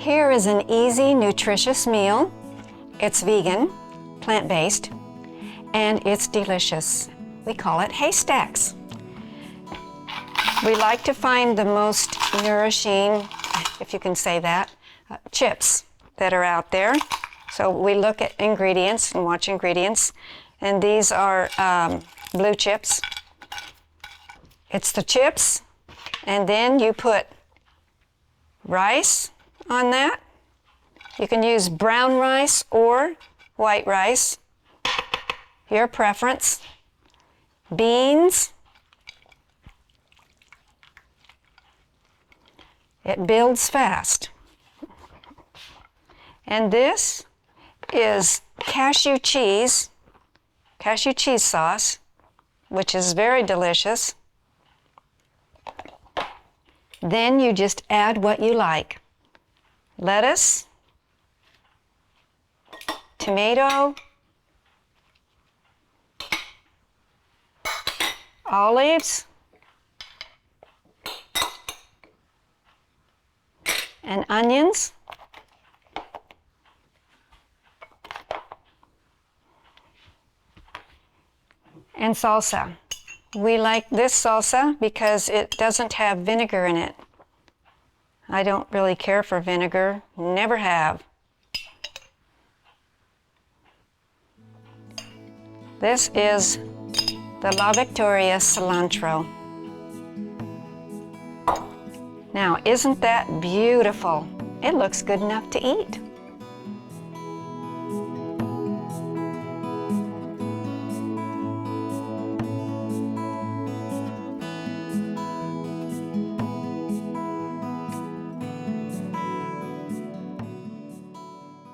Here is an easy, nutritious meal. It's vegan, plant-based, and it's delicious. We call it Haystacks. We like to find the most nourishing, if you can say that, chips that are out there. So we look at ingredients and watch ingredients, and these are blue chips. It's the chips, and then you put rice on that. You can use brown rice or white rice, your preference. Beans. It builds fast. And this is cashew cheese sauce, which is very delicious. Then you just add what you like. Lettuce, tomato, olives, and onions. And salsa. We like this salsa because it doesn't have vinegar in it. I don't really care for vinegar, never have. This is the La Victoria cilantro. Now, isn't that beautiful? It looks good enough to eat.